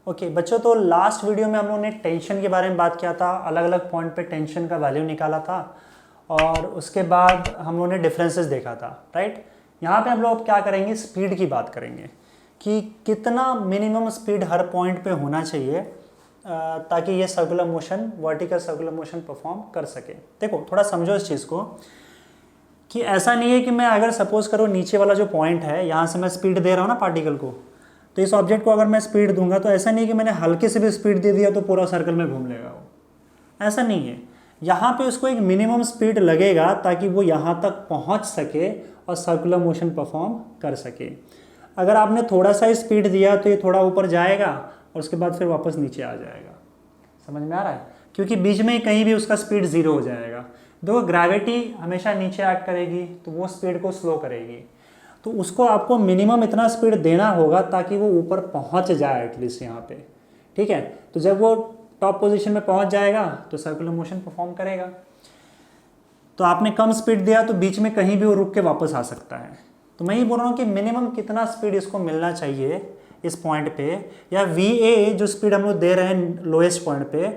Okay बच्चों, तो last video में हम लोगों ने टेंशन के बारे में बात किया था, अलग अलग पॉइंट पे टेंशन का वैल्यू निकाला था और उसके बाद हम लोगों ने डिफरेंसेस देखा था, राइट। यहाँ पे हम लोग क्या करेंगे, स्पीड की बात करेंगे कि कितना मिनिमम स्पीड हर पॉइंट पे होना चाहिए ताकि ये circular motion, vertical circular motion perform कर सके। देखो थोड़ा समझो इस चीज़ को कि ऐसा नहीं है कि मैं अगर सपोज करो नीचे वाला जो पॉइंट है यहाँ से मैं स्पीड दे रहा हूँ ना पार्टिकल को, तो इस ऑब्जेक्ट को अगर मैं स्पीड दूंगा तो ऐसा नहीं है कि मैंने हल्के से भी स्पीड दे दिया तो पूरा सर्कल में घूम लेगा वो, ऐसा नहीं है। यहाँ पे उसको एक मिनिमम स्पीड लगेगा ताकि वो यहाँ तक पहुँच सके और सर्कुलर मोशन परफॉर्म कर सके। अगर आपने थोड़ा सा स्पीड दिया तो ये थोड़ा ऊपर जाएगा और उसके बाद फिर वापस नीचे आ जाएगा। समझ में आ रहा है? क्योंकि बीच में कहीं भी उसका स्पीड ज़ीरो हो जाएगा। देखो ग्रेविटी हमेशा नीचे एक्ट करेगी तो वो स्पीड को स्लो करेगी, तो उसको आपको मिनिमम इतना स्पीड देना होगा ताकि वो ऊपर पहुंच जाए एटलीस्ट यहाँ पे, ठीक है। तो जब वो टॉप पोजीशन में पहुंच जाएगा तो सर्कुलर मोशन परफॉर्म करेगा। तो आपने कम स्पीड दिया तो बीच में कहीं भी वो रुक के वापस आ सकता है। तो मैं ये बोल रहा हूँ कि मिनिमम कितना स्पीड इसको मिलना चाहिए इस पॉइंट पे, या VA जो स्पीड हम लोग दे रहे हैं लोएस्ट पॉइंट पे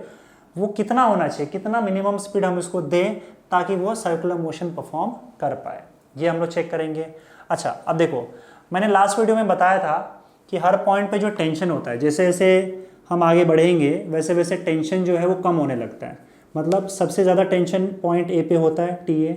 वो कितना होना चाहिए, कितना मिनिमम स्पीड हम इसको दें ताकि वो सर्कुलर मोशन परफॉर्म कर पाए, ये हम लोग चेक करेंगे। अच्छा अब देखो, मैंने लास्ट वीडियो में बताया था कि हर पॉइंट पे जो टेंशन होता है, जैसे जैसे हम आगे बढ़ेंगे वैसे वैसे टेंशन जो है वो कम होने लगता है। मतलब सबसे ज़्यादा टेंशन पॉइंट A पे होता है TA,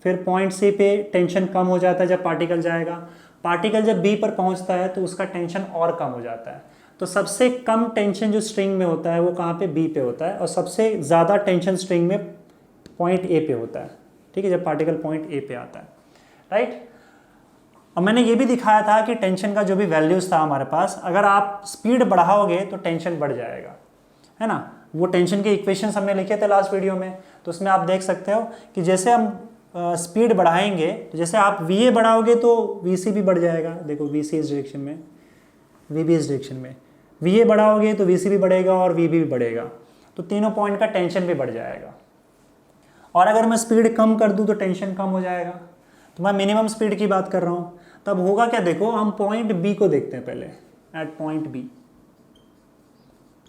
फिर पॉइंट C पे टेंशन कम हो जाता है जब पार्टिकल जाएगा, पार्टिकल जब B पर पहुंचता है तो उसका टेंशन और कम हो जाता है। तो सबसे कम टेंशन जो स्ट्रिंग में होता है वो कहाँ पे, B पे होता है, और सबसे ज़्यादा टेंशन स्ट्रिंग में पॉइंट A पे होता है, ठीक है, जब पार्टिकल पॉइंट A पे आता है, राइट। और मैंने ये भी दिखाया था कि टेंशन का जो भी वैल्यूज़ था हमारे पास, अगर आप स्पीड बढ़ाओगे तो टेंशन बढ़ जाएगा, है ना। वो टेंशन के इक्वेशंस हमने लिखे थे लास्ट वीडियो में, तो उसमें आप देख सकते हो कि जैसे हम स्पीड बढ़ाएंगे तो जैसे आप VA बढ़ाओगे तो VC भी बढ़ जाएगा। देखो VC इस डायरेक्शन में, VB इस डायरेक्शन में, VA बढ़ाओगे तो VC भी बढ़ेगा और VB भी बढ़ेगा, तो तीनों पॉइंट का टेंशन भी बढ़ जाएगा। और अगर मैं स्पीड कम कर दूं तो टेंशन कम हो जाएगा। तो मैं मिनिमम स्पीड की बात कर रहा हूं, तब होगा क्या, देखो हम पॉइंट B को देखते हैं पहले, एट पॉइंट B,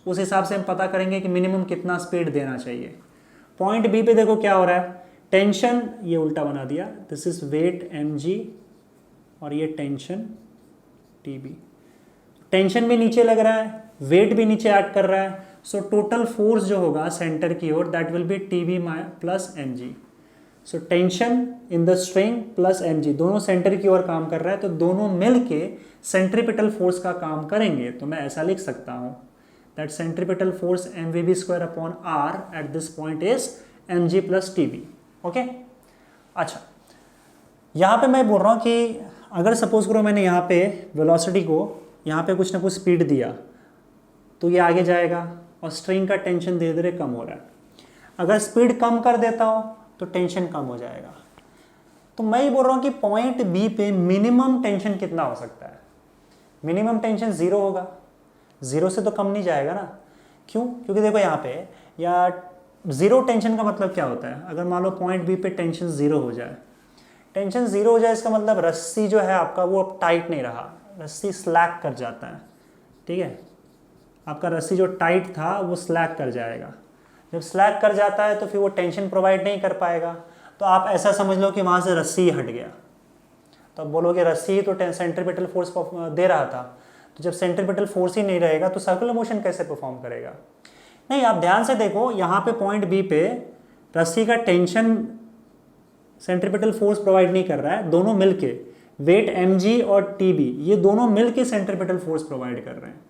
उस हिसाब से हम पता करेंगे कि मिनिमम कितना स्पीड देना चाहिए। पॉइंट B पे देखो क्या हो रहा है, टेंशन, ये उल्टा बना दिया, दिस इज वेट mg और ये टेंशन TB। टेंशन भी नीचे लग रहा है, वेट भी नीचे एक्ट कर रहा है, सो टोटल फोर्स जो होगा सेंटर की ओर that will be TB plus mg। So tension in the string plus mg, दोनों सेंटर की ओर काम कर रहा है, तो दोनों मिल के सेंट्रीपिटल फोर्स का काम करेंगे। तो मैं ऐसा लिख सकता हूँ that centripetal force mvb² upon r at this point is mg plus TB। Okay अच्छा, यहाँ पे मैं बोल रहा हूँ कि अगर सपोज करो मैंने यहाँ पे वेलोसिटी को यहाँ पे कुछ ना कुछ स्पीड दिया तो ये आगे जाएगा और स्ट्रिंग का टेंशन धीरे धीरे कम हो रहा है। अगर स्पीड कम कर देता हूँ तो टेंशन कम हो जाएगा। तो मैं ये बोल रहा हूँ कि पॉइंट B पे मिनिमम टेंशन कितना हो सकता है, मिनिमम टेंशन 0 होगा, 0 से तो कम नहीं जाएगा ना। क्यों? क्योंकि देखो यहाँ पे, या 0 टेंशन का मतलब क्या होता है, अगर मान लो पॉइंट B पे टेंशन 0 हो जाए, टेंशन 0 हो जाए इसका मतलब रस्सी जो है आपका वो अब टाइट नहीं रहा, रस्सी स्लैक कर जाता है, ठीक है। आपका रस्सी जो टाइट था वो स्लैक कर जाएगा। जब स्लैक कर जाता है तो फिर वो टेंशन प्रोवाइड नहीं कर पाएगा। तो आप ऐसा समझ लो कि वहाँ से रस्सी हट गया, तो अब बोलोगे रस्सी ही तो सेंट्रीपिटल फोर्स दे रहा था, तो जब सेंट्रीपिटल फोर्स ही नहीं रहेगा तो सर्कुलर मोशन कैसे परफॉर्म करेगा। नहीं, आप ध्यान से देखो, यहाँ पे पॉइंट B पे रस्सी का टेंशन सेंट्रीपिटल फोर्स प्रोवाइड नहीं कर रहा है, दोनों मिलके वेट mg और TB ये दोनों मिलके सेंट्रीपिटल फोर्स प्रोवाइड कर रहे हैं।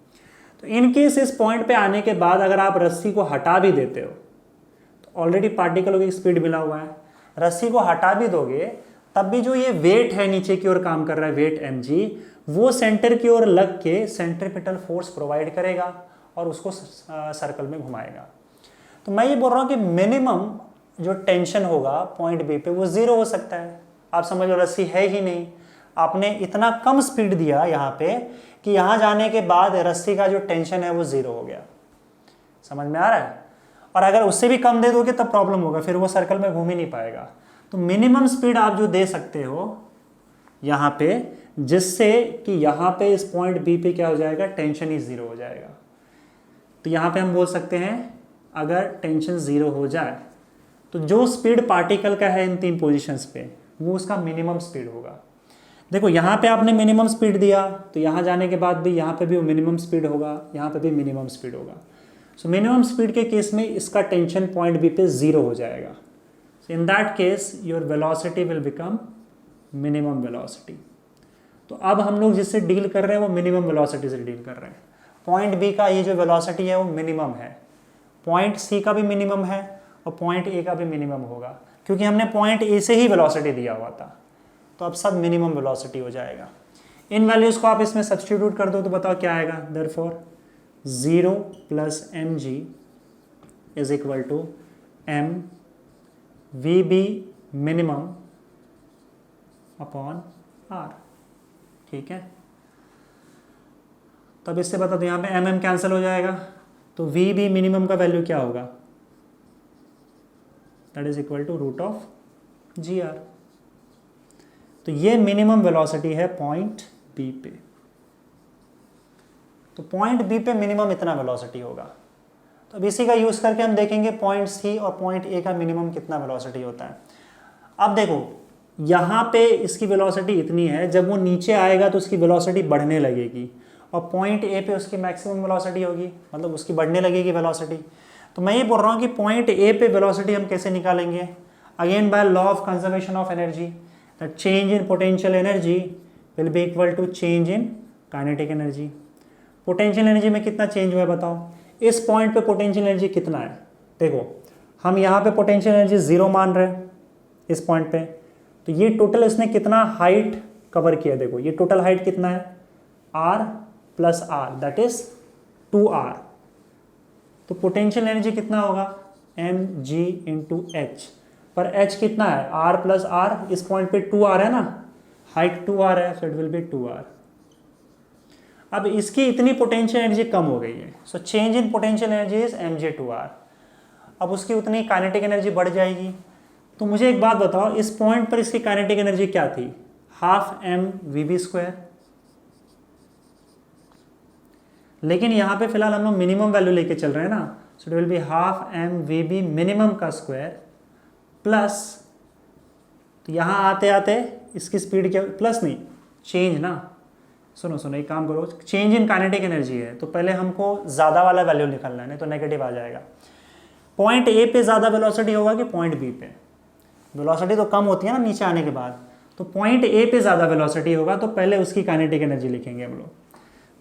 तो इन केस इस पॉइंट पे आने के बाद अगर आप रस्सी को हटा भी देते हो तो ऑलरेडी पार्टिकल की स्पीड मिला हुआ है, रस्सी को हटा भी दोगे तब भी जो ये वेट है नीचे की ओर काम कर रहा है, वेट mg, वो सेंटर की ओर लग के सेंट्रीपिटल फोर्स प्रोवाइड करेगा और उसको सर्कल में घुमाएगा। तो मैं ये बोल रहा हूँ कि मिनिमम जो टेंशन होगा पॉइंट B पे वो 0 हो सकता है। आप समझ लो रस्सी है ही नहीं, आपने इतना कम स्पीड दिया यहाँ पे कि यहाँ जाने के बाद रस्सी का जो टेंशन है वो 0 हो गया। समझ में आ रहा है? और अगर उससे भी कम दे दोगे तब प्रॉब्लम होगा, फिर वो सर्कल में घूम ही नहीं पाएगा। तो मिनिमम स्पीड आप जो दे सकते हो यहाँ पे, जिससे कि यहाँ पे इस पॉइंट B पे क्या हो जाएगा, टेंशन ही 0 हो जाएगा। तो यहाँ पे हम बोल सकते हैं अगर टेंशन 0 हो जाए तो जो स्पीड पार्टिकल का है इन 3 पोजीशंस पे वो उसका मिनिमम स्पीड होगा। देखो यहाँ पे आपने मिनिमम स्पीड दिया तो यहाँ जाने के बाद भी यहाँ पे भी वो मिनिमम स्पीड होगा, यहाँ पे भी मिनिमम स्पीड होगा। सो मिनिमम स्पीड के केस में इसका टेंशन पॉइंट बी पे 0 हो जाएगा। So in that case your velocity will become minimum velocity. तो अब हम लोग जिससे डील कर रहे हैं वो मिनिमम वेलोसिटी से डील कर रहे हैं। पॉइंट बी का ये जो वेलोसिटी है वो मिनिमम है, पॉइंट सी का भी मिनिमम है और पॉइंट ए का भी मिनिमम होगा, क्योंकि हमने पॉइंट ए से ही वेलोसिटी दिया हुआ था। तो अब सब मिनिमम वेलोसिटी हो जाएगा। इन वैल्यूज़ को आप इसमें सब्स्टिट्यूट कर दो तो बताओ क्या आएगा। Therefore 0 + mg = m vb minimum upon r। ठीक है, तब इससे बता दो यहाँ पे mm कैंसिल हो जाएगा तो vb मिनिमम का वैल्यू क्या होगा, that is equal to √g r। तो ये मिनिमम वेलोसिटी है पॉइंट बी पे। तो पॉइंट बी पे मिनिमम इतना वेलोसिटी होगा। तो अब इसी का यूज़ करके हम देखेंगे पॉइंट सी और पॉइंट ए का मिनिमम कितना वेलोसिटी होता है। अब देखो यहाँ पे इसकी वेलोसिटी इतनी है, जब वो नीचे आएगा तो उसकी वेलोसिटी बढ़ने लगेगी और पॉइंट ए पे उसकी मैक्सिमम वेलोसिटी होगी, मतलब उसकी बढ़ने लगेगी वेलोसिटी। तो मैं ये बोल रहा हूँ कि पॉइंट ए पे वेलोसिटी हम कैसे निकालेंगे, again by law of conservation of energy, that change in potential energy will be equal to change in kinetic energy. Potential energy में कितना चेंज हुआ है बताओ, इस पॉइंट पे पोटेंशियल एनर्जी कितना है। देखो हम यहाँ पे पोटेंशियल एनर्जी 0 मान रहे हैं इस पॉइंट पे, तो ये टोटल इसने कितना हाइट कवर किया, देखो ये टोटल हाइट कितना है r + r, that is 2r। तो पोटेंशियल एनर्जी कितना होगा mg × h, पर h कितना है r + r, इस पॉइंट पे 2r है ना, हाइट 2r है, सो इट विल बी 2r। अब इसकी इतनी पोटेंशियल एनर्जी कम हो गई है, so change in potential energy is mg/r। अब उसकी उतनी काइनेटिक एनर्जी बढ़ जाएगी। तो मुझे एक बात बताओ, इस पॉइंट पर इसकी काइनेटिक एनर्जी क्या थी, ½ mv²। लेकिन यहाँ पे फिलहाल हम लोग मिनिमम वैल्यू लेके चल रहे हैं ना, सो it will B ½ mvb minimum का स्क्वायर प्लस, तो यहाँ आते आते इसकी स्पीड क्या, प्लस नहीं चेंज ना, सुनो एक काम करो, चेंज इन काइनेटिक एनर्जी है तो पहले हमको ज़्यादा वाला वैल्यू निकालना है, नहीं तो नेगेटिव आ जाएगा। पॉइंट ए पे ज़्यादा वेलोसिटी होगा कि पॉइंट बी पे, वेलोसिटी तो कम होती है ना नीचे आने के बाद, तो पॉइंट ए पे ज़्यादा वेलोसिटी होगा तो पहले उसकी काइनेटिक एनर्जी लिखेंगे हम लोग।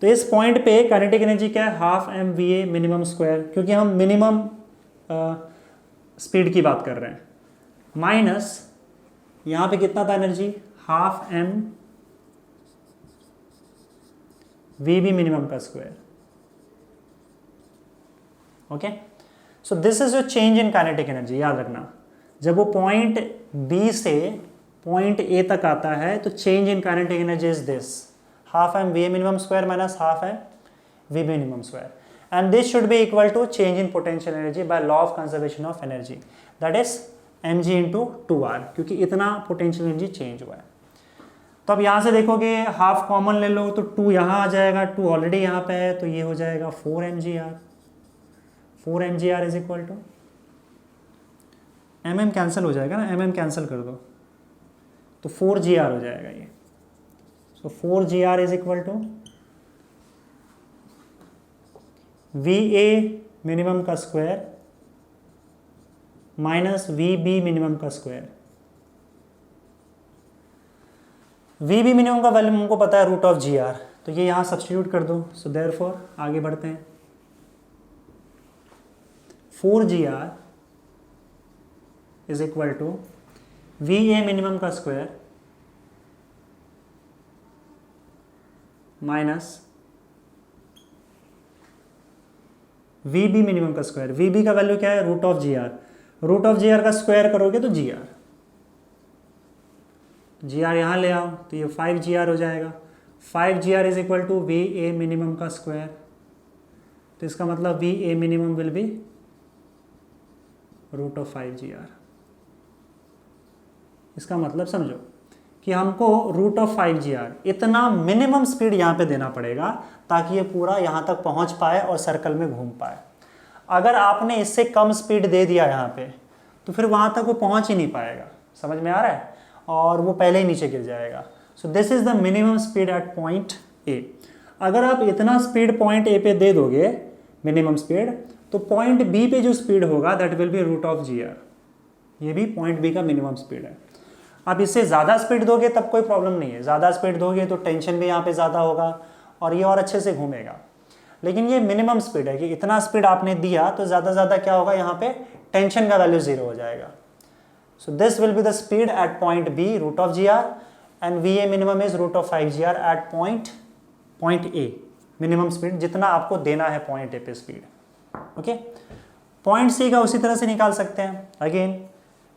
तो इस पॉइंट पे काइनेटिक एनर्जी क्या है, ½ mva मिनिमम स्क्वायर, क्योंकि हम मिनिमम स्पीड की बात कर रहे हैं, माइनस यहाँ पे कितना था एनर्जी, ½ mvb मिनिमम का square. Okay, so this is your change in kinetic energy. याद रखना, जब वो पॉइंट बी से पॉइंट ए तक आता है तो change in kinetic energy is this, ½ mva minimum square minus ½ mvb minimum square, and this should be equal to change in potential energy by law of conservation of energy, that is mg × 2r, क्योंकि इतना potential energy change हुआ है। तो अब यहाँ से देखोगे half common ले लो तो 2 यहाँ आ जाएगा, 2 ऑलरेडी यहाँ पे है तो ये हो जाएगा 4 mgr। 4 mgr is equal to, mm cancel हो जाएगा ना, mm कैंसिल कर दो तो 4gr हो जाएगा ये। So 4gr is equal to va minimum का स्क्वायर माइनस vb मिनिमम का स्क्वायर। vb मिनिमम का वैल्यू हमको पता है √g r, तो ये यहाँ सब्स्टिट्यूट कर दो। सो देयरफॉर आगे बढ़ते हैं, 4gr is equal to va minimum का स्क्वायर माइनस vb मिनिमम का स्क्वायर। vb का वैल्यू क्या है, √g r, √g r का स्क्वायर करोगे तो g r, यहाँ ले आओ तो ये 5gr हो जाएगा। 5gr is equal to va minimum का स्क्वायर, तो इसका मतलब va minimum will B √5gr। इसका मतलब समझो, कि हमको रूट ऑफ 5GR इतना मिनिमम स्पीड यहाँ पे देना पड़ेगा ताकि ये पूरा यहाँ तक पहुँच पाए और सर्कल में घूम पाए। अगर आपने इससे कम स्पीड दे दिया यहाँ पे तो फिर वहाँ तक वो पहुँच ही नहीं पाएगा, समझ में आ रहा है, और वो पहले ही नीचे गिर जाएगा। So this is the minimum speed at point A. अगर आप इतना स्पीड पॉइंट ए पे दे दोगे मिनिमम स्पीड, तो पॉइंट बी पे जो स्पीड होगा that will be root of GR। ये भी पॉइंट बी का मिनिमम स्पीड है। आप इससे ज़्यादा स्पीड दोगे तब कोई प्रॉब्लम नहीं है, ज़्यादा स्पीड दोगे तो टेंशन भी यहाँ पे ज़्यादा होगा और ये और अच्छे से घूमेगा। लेकिन ये मिनिमम स्पीड है कि इतना स्पीड आपने दिया तो ज़्यादा ज़्यादा क्या होगा, यहाँ पे टेंशन का वैल्यू 0 हो जाएगा। So this will be the speed at point B root of GR and VA minimum is root of 5GR at point A। Minimum speed जितना आपको देना है पॉइंट A पे स्पीड, ओके। पॉइंट C का उसी तरह से निकाल सकते हैं अगेन।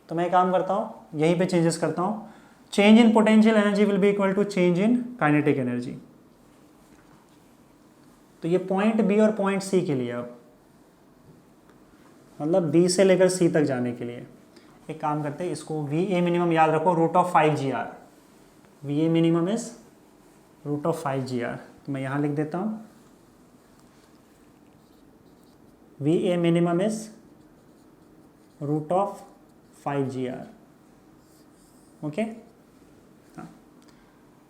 तो मैं काम करता हूँ, यहीं पे चेंजेस करता हूँ। Change in potential energy will be equal to change in kinetic energy. तो ये पॉइंट B और पॉइंट C के लिए, अब मतलब B से लेकर C तक जाने के लिए एक काम करते हैं, इसको VA मिनिमम याद रखो root of 5GR। VA minimum is root of 5GR। तो मैं यहाँ लिख देता हूँ VA minimum is root of 5GR, okay. हाँ,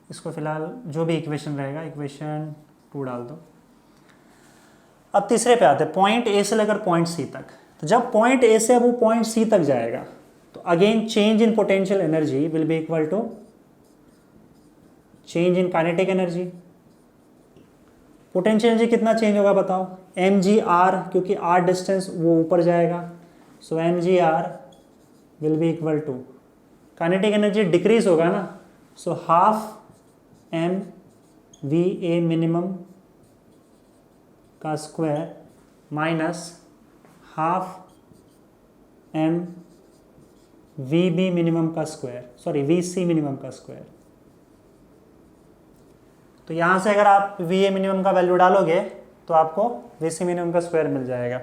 इसको फिलहाल जो भी इक्वेशन रहेगा इक्वेशन 2 डाल दो। अब तीसरे पे आते हैं, पॉइंट A से लेकर पॉइंट C तक। तो जब पॉइंट A से अब वो पॉइंट C तक जाएगा तो again change in potential energy will be equal to change in kinetic energy. Potential energy कितना चेंज होगा बताओ, mgr, क्योंकि r डिस्टेंस वो ऊपर जाएगा। So mgr will be equal to, kinetic energy decrease होगा ना, so half m VA minimum का square minus half m VB minimum का स्क्वायर, सॉरी VC मिनिमम का स्क्वायर। तो यहाँ से अगर आप VA मिनिमम का वैल्यू डालोगे तो आपको VC मिनिमम का स्क्वायर मिल जाएगा,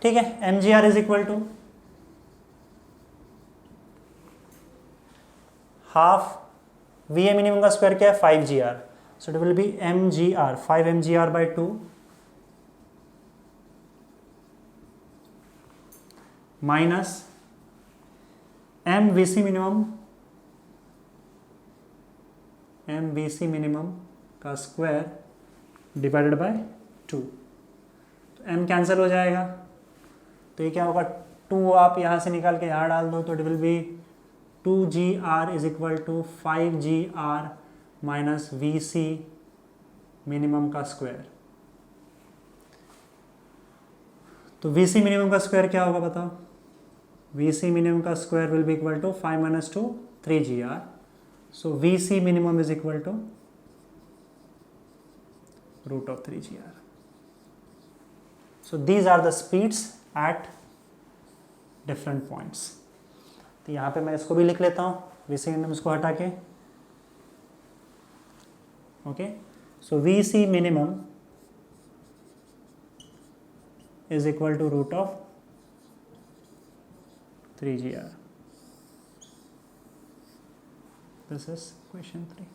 ठीक है। mgr is equal to half VA minimum का स्क्वायर क्या है 5GR, so it will be mgr 5mgr by 2 minus MVC minimum का स्क्वायर डिवाइडेड बाय 2। तो m कैंसिल हो जाएगा, तो ये क्या होगा 2 आप यहाँ से निकाल के यहाँ डाल दो तो it will be 2GR is equal to 5GR minus VC minimum का स्क्वायर। तो VC मिनिमम का स्क्वायर क्या होगा बताओ, VC मिनिमम का square will be equal to 5 minus 2 3GR। So VC minimum is equal to root of 3GR। So these are the speeds at different points. तो यहाँ पे मैं इसको भी लिख लेता हूँ, VC मिनिमम इसको हटा के, okay. So VC minimum is equal to root of 3GR। This is question 3।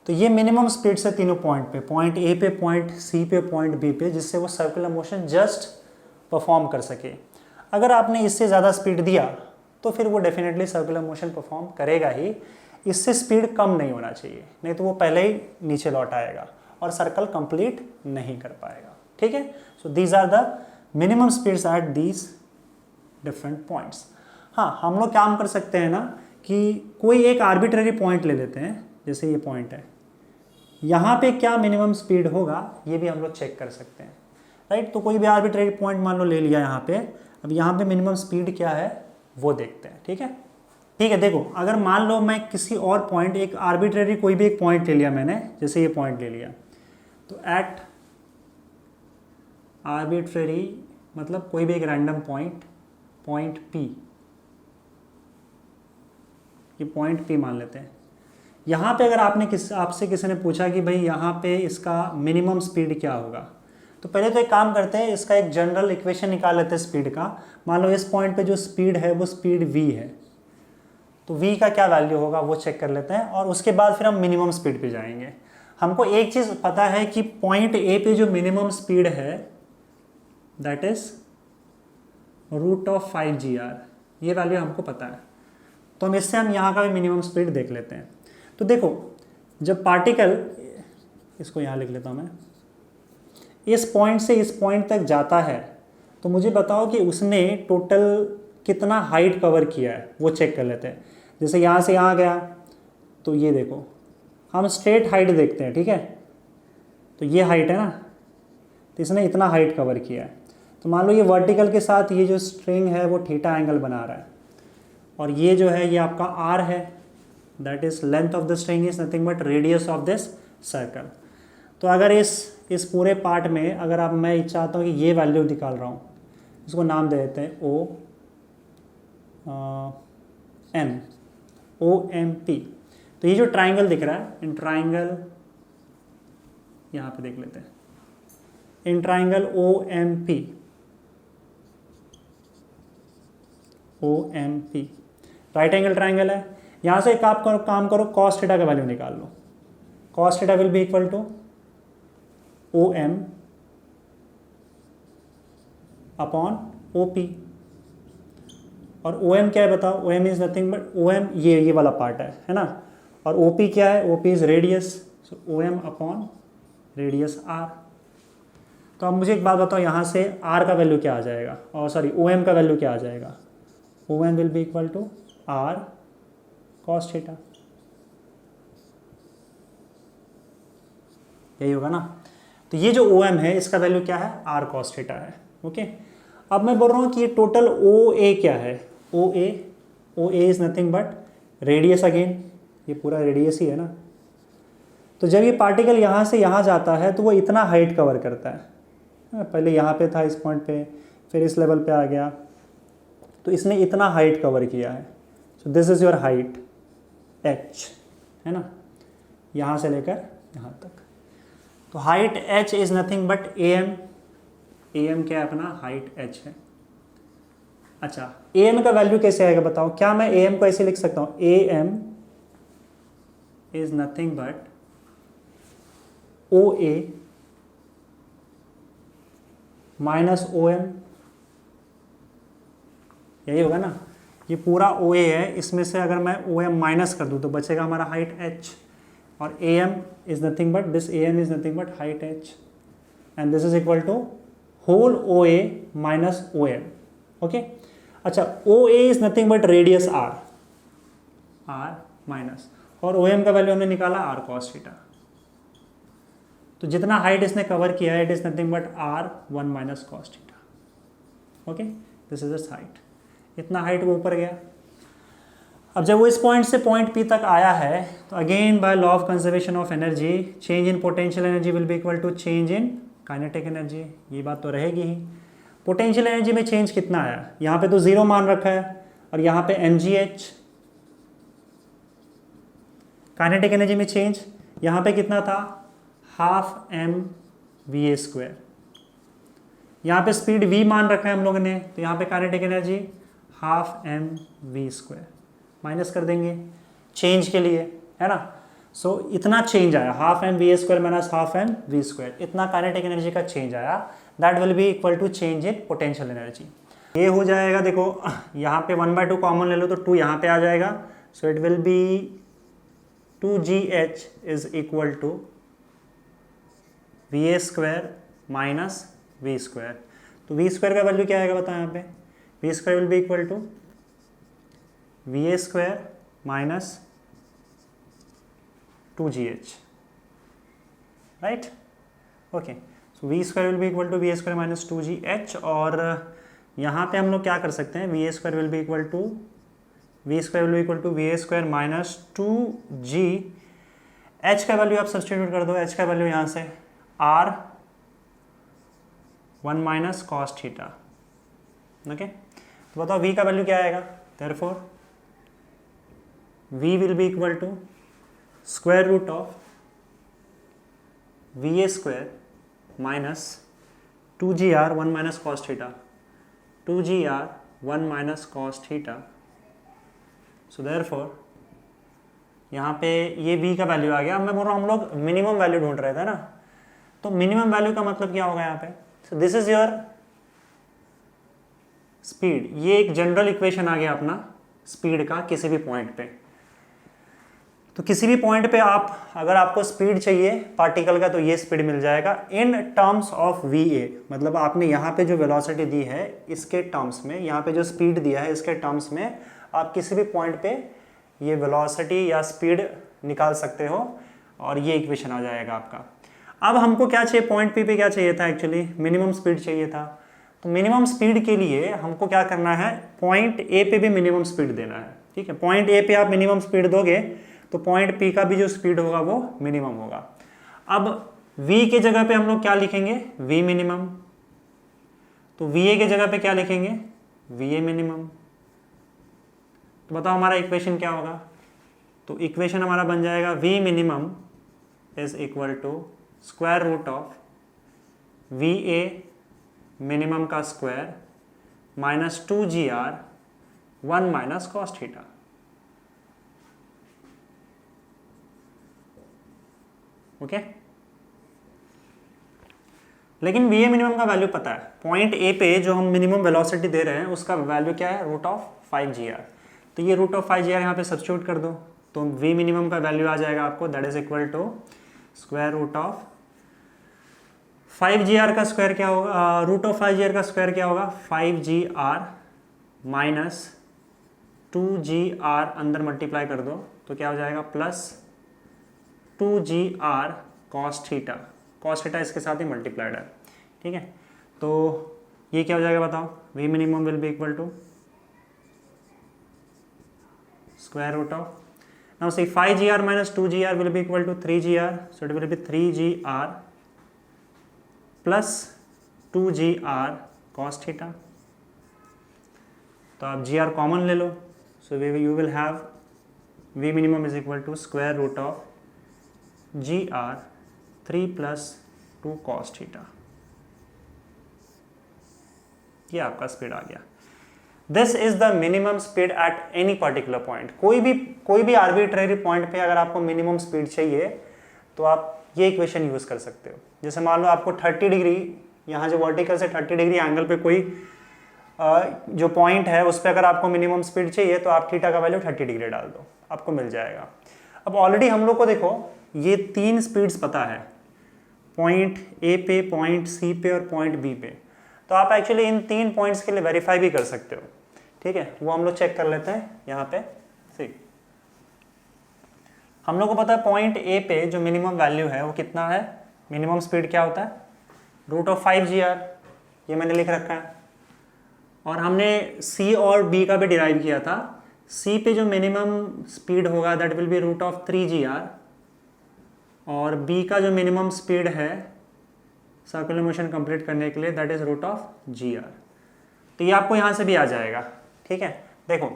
तो ये मिनिमम स्पीड से तीनों पॉइंट पे, पॉइंट A पे, पॉइंट C पे, पॉइंट B पे, जिससे वो सर्कुलर मोशन जस्ट परफॉर्म कर सके। अगर आपने इससे ज़्यादा स्पीड दिया तो फिर वो डेफिनेटली सर्कुलर मोशन परफॉर्म करेगा ही, इससे स्पीड कम नहीं होना चाहिए, नहीं तो वो पहले ही नीचे लौट आएगा और सर्कल कंप्लीट नहीं कर पाएगा, ठीक है। So these are the minimum speeds at these different points. हाँ, हम लोग काम कर सकते हैं ना कि कोई एक आर्बिट्ररी पॉइंट ले लेते हैं, जैसे ये पॉइंट है, यहाँ पे क्या मिनिमम स्पीड होगा ये भी हम लोग चेक कर सकते हैं, राइट। तो कोई भी आर्बिट्ररी पॉइंट मान लो ले लिया यहाँ पे, अब यहाँ पे मिनिमम स्पीड क्या है वो देखते हैं, ठीक है। ठीक है, देखो अगर मान लो मैं किसी और पॉइंट, एक आर्बिट्ररी कोई भी एक पॉइंट ले लिया मैंने, जैसे ये पॉइंट ले लिया, तो एट आर्बिट्ररी मतलब कोई भी एक रैंडम पॉइंट, पॉइंट P, ये पॉइंट P मान लेते हैं। यहाँ पे अगर आपसे किसी ने पूछा कि भाई यहाँ पे इसका मिनिमम स्पीड क्या होगा, तो पहले तो एक काम करते हैं, इसका एक जनरल इक्वेशन निकाल लेते हैं स्पीड का। मान लो इस पॉइंट पे जो स्पीड है वो स्पीड v है, तो v का क्या वैल्यू होगा वो चेक कर लेते हैं, और उसके बाद फिर हम मिनिमम स्पीड पे जाएंगे। हमको एक चीज़ पता है कि पॉइंट ए पे जो मिनिमम स्पीड है दैट इज √5 GR, ये वैल्यू हमको पता है। तो हम इससे यहाँ का भी मिनिमम स्पीड देख लेते हैं। तो देखो जब पार्टिकल, इसको यहाँ लिख लेता हूँ मैं, इस पॉइंट से इस पॉइंट तक जाता है तो मुझे बताओ कि उसने टोटल कितना हाइट कवर किया है, वो चेक कर लेते हैं। जैसे यहाँ से यहाँ गया तो ये देखो, हम स्ट्रेट हाइट देखते हैं, ठीक है, तो ये हाइट है ना, तो इसने इतना हाइट कवर किया है। तो मान लो ये वर्टिकल के साथ ये जो स्ट्रिंग है वो थीटा एंगल बना रहा है, और ये जो है ये आपका आर है, that is length of the string is nothing but radius of this circle. तो अगर इस पूरे पार्ट में अगर आप, मैं चाहता हूँ कि ये वैल्यू निकाल रहा हूँ, इसको नाम दे देते हैं OM P। तो ये जो ट्राइंगल दिख रहा है, इन ट्राइंगल, यहाँ पे देख लेते हैं, in triangle OMP right angle triangle है। यहाँ से एक काम करो कॉस थीटा का वैल्यू निकाल लो। Cos theta will be equal to OM upon OP, और OM क्या है बताओ, OM is nothing but OM ये वाला पार्ट है ना, और OP क्या है, OP is radius, so OM upon radius R। तो अब मुझे एक बात बताओ, यहाँ से R का वैल्यू क्या आ जाएगा, और सॉरी OM का वैल्यू क्या आ जाएगा, OM will be equal to R cos theta, यही होगा ना। तो ये जो OM है इसका वैल्यू क्या है, R cos थीटा है। ओके, अब मैं बोल रहा हूँ कि ये टोटल OA क्या है, OA is nothing but radius, again ये पूरा रेडियस ही है ना। तो जब ये पार्टिकल यहाँ से यहाँ जाता है तो वो इतना हाइट कवर करता है, पहले यहाँ पे था इस पॉइंट पे, फिर इस लेवल पे आ गया, तो इसने इतना हाइट कवर किया है। सो this is your height h, है ना, यहाँ से लेकर यहाँ तक। तो height h is nothing but AM क्या है अपना, हाइट h है। अच्छा, AM का वैल्यू कैसे आएगा बताओ, क्या मैं AM को ऐसे लिख सकता हूँ, AM is nothing but OA minus OM, यही होगा ना। ये पूरा OA है, इसमें से अगर मैं OM माइनस कर दूं तो बचेगा हमारा हाइट h, और AM is nothing but this AM is nothing but height h, and this is equal to whole OA minus OM। Okay, अच्छा, OA is nothing but radius R minus, और OM का वैल्यू हमने निकाला R cos theta. तो जितना height इसने cover किया है it is nothing but R1 minus cos theta. Okay, this is this height, इतना हाइट वो ऊपर गया। अब जब वो इस पॉइंट से पॉइंट P तक आया है तो again by law of conservation of energy, change in potential energy will be equal to change in kinetic energy, ये बात तो रहेगी ही। पोटेंशियल एनर्जी में चेंज कितना आया, यहाँ पे तो 0 मान रखा है, और यहाँ पे mgh। काइनेटिक एनर्जी में चेंज यहाँ पे कितना था, हाफ mva²। यहाँ पे स्पीड v मान रखा है हम लोगों ने, तो यहाँ पे kinetic energy half mv², minus कर देंगे चेंज के लिए, है ना। सो इतना चेंज आया, half mva² minus half mv², इतना काइनेटिक एनर्जी का चेंज आया, that will be equal to change in potential energy. ये हो जाएगा, देखो यहाँ पे 1/2 कॉमन ले लो तो 2 यहाँ पे आ जाएगा, so it will be 2gh is equal to va² minus v²। तो v² का वैल्यू क्या आएगा बताओ, यहाँ पे v² will be equal to va² minus 2gh, right. Okay, so v² will be equal to va² minus 2gh, और यहाँ पे हम लोग क्या कर सकते हैं, va² will be equal to va² minus 2g, h का वैल्यू आप सब्सटीट्यूट कर दो, h का वैल्यू यहाँ से R1 minus cos theta. Okay, तो बताओ v का वैल्यू क्या आएगा, therefore v will be equal to square root of va² minus 2gr 1 minus cos theta, 2gr 1 minus cos theta, so therefore यहाँ पे ये v का वैल्यू आ गया। अब मैं बोल रहा हूँ हम लोग मिनिमम वैल्यू ढूंढ रहे थे ना, तो मिनिमम वैल्यू का मतलब क्या होगा यहाँ पे, सो दिस इज योर स्पीड। ये एक जनरल इक्वेशन आ गया अपना स्पीड का किसी भी पॉइंट पे। तो किसी भी पॉइंट पे आप अगर आपको स्पीड चाहिए पार्टिकल का तो ये स्पीड मिल जाएगा इन टर्म्स ऑफ va, मतलब आपने यहाँ पे जो वेलोसिटी दी है इसके टर्म्स में, यहाँ पे जो स्पीड दिया है इसके टर्म्स में आप किसी भी पॉइंट पे ये वेलोसिटी या स्पीड निकाल सकते हो और ये इक्वेशन आ जाएगा आपका। अब हमको क्या चाहिए, पॉइंट पी पे क्या चाहिए था, एक्चुअली मिनिमम स्पीड चाहिए था। तो मिनिमम स्पीड के लिए हमको क्या करना है, पॉइंट ए पे भी मिनिमम स्पीड देना है। ठीक है, पॉइंट ए पे आप मिनिमम स्पीड दोगे तो पॉइंट पी का भी जो स्पीड होगा वो मिनिमम होगा। अब v के जगह पे हम लोग क्या लिखेंगे, v मिनिमम। तो va के जगह पे क्या लिखेंगे, va मिनिमम। तो बताओ हमारा इक्वेशन क्या होगा। तो इक्वेशन हमारा बन जाएगा v minimum is equal to square root of va minimum का square minus 2gr 1 minus cos theta. Okay, लेकिन va मिनिमम का वैल्यू पता है, पॉइंट ए पे जो हम मिनिमम वेलोसिटी दे रहे हैं उसका वैल्यू क्या है, रूट ऑफ 5gr। तो ये रूट ऑफ 5gr यहाँ पे सब्स्टिट्यूट कर दो तो v मिनिमम का वैल्यू आ जाएगा आपको, that is equal to square root of 5gr का स्क्वायर क्या होगा, रूट ऑफ 5gr का स्क्वायर क्या होगा, 5gr माइनस 2gr अंदर मल्टीप्लाई कर दो तो क्या हो जाएगा, plus 2gr cos theta. cos theta इसके साथ ही मल्टीप्लाइड है। ठीक है, तो ये क्या हो जाएगा बताओ, v minimum will be equal to square root of, now C 5gr minus 2gr will be equal to 3gr, so it will be 3gr plus 2gr cos theta। तो आप gr कॉमन ले लो, so you will have v minimum is equal to square root of gr 3 plus 2 cos theta। ये आपका speed आ गया। This is the minimum speed at any particular point. कोई भी arbitrary point पे अगर आपको मिनिमम स्पीड चाहिए तो आप ये इक्वेशन यूज कर सकते हो। जैसे मान लो आपको 30 डिग्री, यहाँ जो वर्टिकल से 30 डिग्री एंगल पे कोई जो पॉइंट है उस पर अगर आपको मिनिमम स्पीड चाहिए तो आप थीटा का वैल्यू 30 डिग्री डाल दो, आपको मिल जाएगा। अब ऑलरेडी हम लोग को देखो ये 3 स्पीड्स पता है, पॉइंट ए पे, पॉइंट सी पे और पॉइंट बी पे। तो आप एक्चुअली इन 3 पॉइंट्स के लिए वेरीफाई भी कर सकते हो। ठीक है, वो हम लोग चेक कर लेते हैं यहाँ पे। सी हम लोग को पता है पॉइंट ए पे जो मिनिमम वैल्यू है वो कितना है, मिनिमम स्पीड क्या होता है, रूट ऑफ 5gr, ये मैंने लिख रखा है। और हमने सी और बी का भी डिराइव किया था। सी पे जो मिनिमम स्पीड होगा that will be root of 3gr, और बी का जो मिनिमम स्पीड है सर्कुलर मोशन कंप्लीट करने के लिए that is root of gr। तो ये आपको यहाँ से भी आ जाएगा। ठीक है, देखो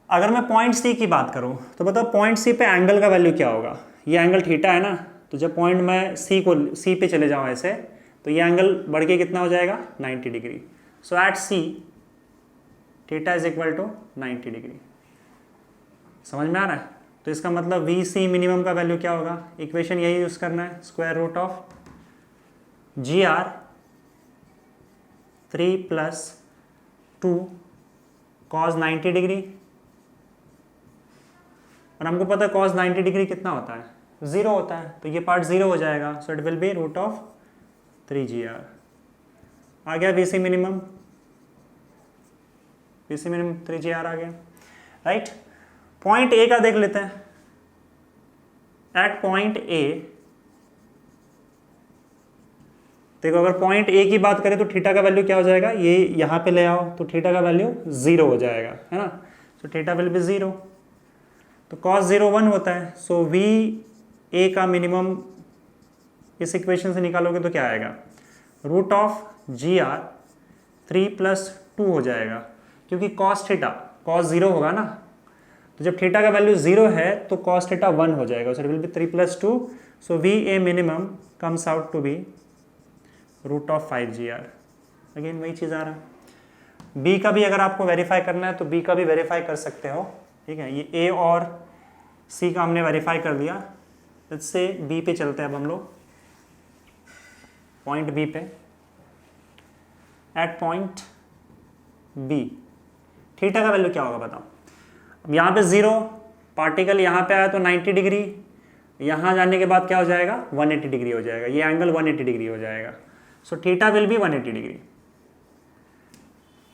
अगर मैं पॉइंट सी की बात करूँ तो बताओ पॉइंट सी पे एंगल का वैल्यू क्या होगा, ये एंगल थीटा है ना। तो जब पॉइंट मैं सी पे चले जाऊँ ऐसे तो ये एंगल बढ़ के कितना हो जाएगा, 90 degree. So at C theta is equal to 90 degree. समझ में आ रहा है। तो इसका मतलब वी सी मिनिमम का वैल्यू क्या होगा, इक्वेशन यही यूज करना है, square root of gr 3 plus 2 cos 90 degree. और हमको पता है cos 90 डिग्री कितना होता है, 0 होता है। तो ये पार्ट 0 हो जाएगा, so it will be root of 3gr। आ गया V C minimum, V C minimum 3gr आ गया, राइट। पॉइंट ए का देख लेते हैं। एट पॉइंट ए देखो, अगर पॉइंट ए की बात करें तो थीटा का वैल्यू क्या हो जाएगा, ये यहाँ पे ले आओ तो थीटा का वैल्यू 0 हो जाएगा, है ना। सो थीटा विल बी 0, तो cos 0 1 होता है। सो वी ए का मिनिमम इस इक्वेशन से निकालोगे तो क्या आएगा, रूट ऑफ gr 3 प्लस 2 हो जाएगा, क्योंकि cos थीटा cos 0 होगा ना। तो जब थीटा का वैल्यू 0 है तो cos थीटा 1 हो जाएगा, so it will be 3 plus 2। So V A minimum comes out to be root of 5gr। Again वही चीज़ आ रहा है। बी का भी अगर आपको वेरीफाई करना है तो बी का भी वेरीफाई कर सकते हो। ठीक है, ये ए और सी का हमने वेरीफाई कर दिया। इससे बी पे चलते हैं अब हम लोग, पॉइंट बी पे। एट पॉइंट बी थीटा का वैल्यू क्या होगा बताओ। अब यहाँ पे 0, पार्टिकल यहाँ पे आया तो 90 डिग्री, यहाँ जाने के बाद क्या हो जाएगा 180 डिग्री हो जाएगा, ये एंगल 180 डिग्री हो जाएगा। So theta will be 180 degree.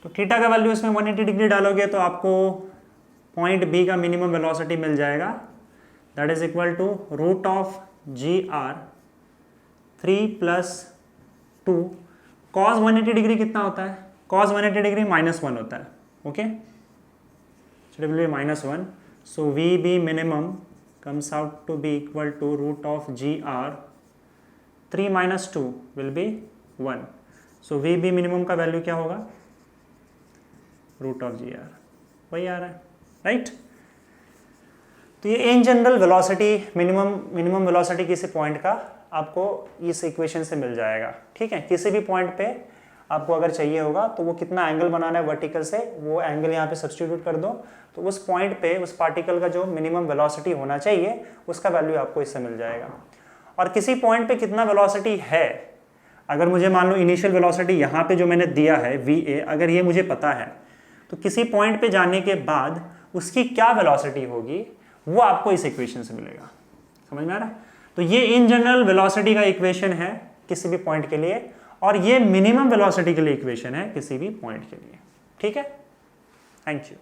तो थीटा का वैल्यू इसमें 180 डिग्री डालोगे तो आपको पॉइंट बी का मिनिमम वेलोसिटी मिल जाएगा, that is equal to root of GR 3 + 2 cos 180 degree कितना होता है, cos 180 डिग्री -1 होता है। Okay, so it will be -1, so VB minimum comes out to be equal to root of GR 3 - 2 will be 1, so VB minimum का value क्या होगा, root of GR, वही आ रहा है, राइट। तो ये in general velocity, minimum velocity किसी point का आपको इस इक्वेशन से मिल जाएगा। ठीक है, किसी भी पॉइंट पे आपको अगर चाहिए होगा तो वो कितना एंगल बनाना है वर्टिकल से, वो एंगल यहाँ पे सब्स्टिट्यूट कर दो, तो उस पॉइंट पे उस पार्टिकल का जो मिनिमम वेलोसिटी होना चाहिए उसका वैल्यू आपको इससे मिल जाएगा। और किसी पॉइंट पे कितना वेलोसिटी है, अगर मुझे मान लो इनिशियल वेलोसिटी यहाँ पे जो मैंने दिया है VA, अगर ये मुझे पता है तो किसी पॉइंट पे जाने के बाद उसकी क्या वेलोसिटी होगी वो आपको इस इक्वेशन से मिलेगा। समझ में आ रहा है। तो ये इन जनरल वेलोसिटी का इक्वेशन है किसी भी पॉइंट के लिए, और ये मिनिमम वेलोसिटी के लिए इक्वेशन है किसी भी पॉइंट के लिए। ठीक है, थैंक यू।